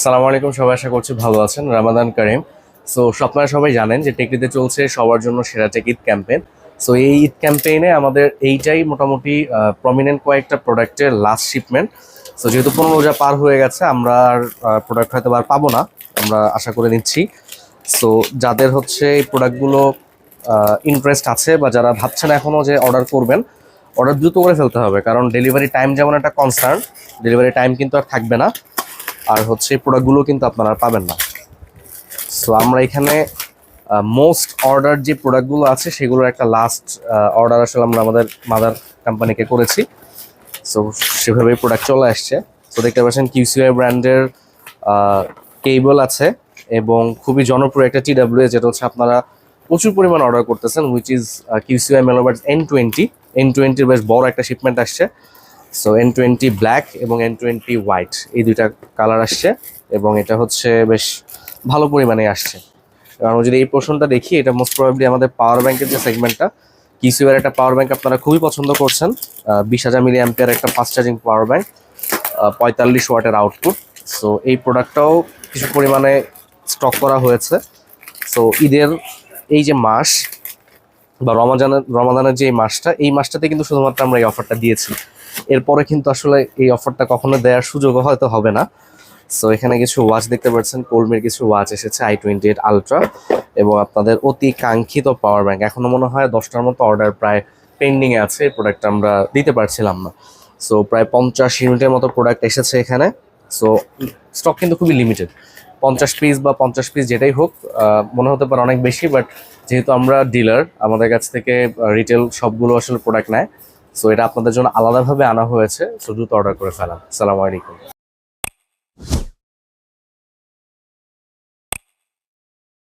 সালামু আলাইকুম, সবাই আশা করছি ভালো আছেন। রামাদান কারিম। সো আপনারা সবাই জানেন যে টেকরিতে চলছে সবার জন্য সেরা টেক ঈদ ক্যাম্পেইন। সো এই ঈদ ক্যাম্পেইনে আমাদের এইটাই মোটামুটি প্রমিনেন্ট কয়েকটা প্রোডাক্টের লাস্ট শিপমেন্ট। সো যেহেতু 15 রোজা পার হয়ে গেছে, আমরা আর প্রোডাক্ট হয়তো আর পাবো না, আমরা আশা করে নিচ্ছি। সো যাদের হচ্ছে এই প্রোডাক্টগুলো ইন্টারেস্ট আছে বা যারা ভাবছেন এখনও যে অর্ডার করবেন, অর্ডার দ্রুত করে ফেলতে হবে, কারণ ডেলিভারি টাইম যেমন একটা কনসার্ন, ডেলিভারি টাইম কিন্তু আর থাকবে না। আর হচ্ছে এই প্রোডাক্টগুলো কিন্তু আপনারা আর পাবেন না। সো আমরা এখানে মোস্ট অর্ডার যে প্রোডাক্টগুলো আছে সেগুলোর একটা লাস্ট অর্ডার আসলে আমরা আমাদের মাদার কোম্পানিকে করেছি। সো সেভাবেই প্রোডাক্ট চলে আসছে। সো দেখতে পাচ্ছেন কিউসিআই ব্র্যান্ডের কেবল আছে এবং খুবই জনপ্রিয় একটা TWA, যেটা হচ্ছে আপনারা প্রচুর পরিমাণ অর্ডার করতেছেন, হুইচ ইজ কিউসিআই মেলোবার্ডস N20 বেশ বড় একটা শিপমেন্ট আসছে। সো N20 ব্ল্যাক এবং N20 হোয়াইট, এই দুইটা কালার আসছে এবং এটা হচ্ছে বেশ ভালো পরিমাণে আসছে। কারণ যদি এই পোর্শনটা দেখি, এটা মোস্ট প্রবাবলি আমাদের পাওয়ার ব্যাংকের যে সেগমেন্টটা, কিসিওয়ার একটা পাওয়ার ব্যাংক আপনারা খুবই পছন্দ করছেন। 20,000 মিলি অ্যাম্পিয়ার একটা ফাস্ট চার্জিং পাওয়ার ব্যাংক, 45 ওয়াটের আউটপুট। সো এই প্রোডাক্টটাও কিছু পরিমাণে স্টক করা হয়েছে। সো ঈদের এই যে মাস বা রমাদানের যে মাসটা, এই মাসটাতে কিন্তু শুধুমাত্র আমরা এই অফারটা দিয়েছি। এরপরে কিন্তু আসলে এই অফারটা কখনো দেওয়ার সুযোগও হয়তো হবে না। সো এখানে কিছু ওয়াচ দেখতে পাচ্ছেন, কোলমির কিছু ওয়াচ এসেছে i28 আলট্রা এবং আপনাদের অতি কাঙ্ক্ষিত পাওয়ার ব্যাংক। এখনো মনে হয় 10টার মতো অর্ডার প্রায় পেন্ডিংয়ে আছে, এই প্রোডাক্টটা আমরা দিতে পারছিলাম না। সো প্রায় 50 ইউনিটের মতো প্রোডাক্ট এসেছে এখানে। সো স্টক কিন্তু খুবই লিমিটেড, 50 পিস বা 50 পিস যেটাই হোক, মনে হতে পারে অনেক বেশি, বাট যেহেতু আমরা ডিলার, আমাদের কাছ থেকে রিটেল সবগুলো আসলে প্রোডাক্ট নেয়। সো এটা আপনাদের জন্য আলাদাভাবে আনা হয়েছে। সো দ্রুত অর্ডার করে ফেলান। আসসালামু আলাইকুম।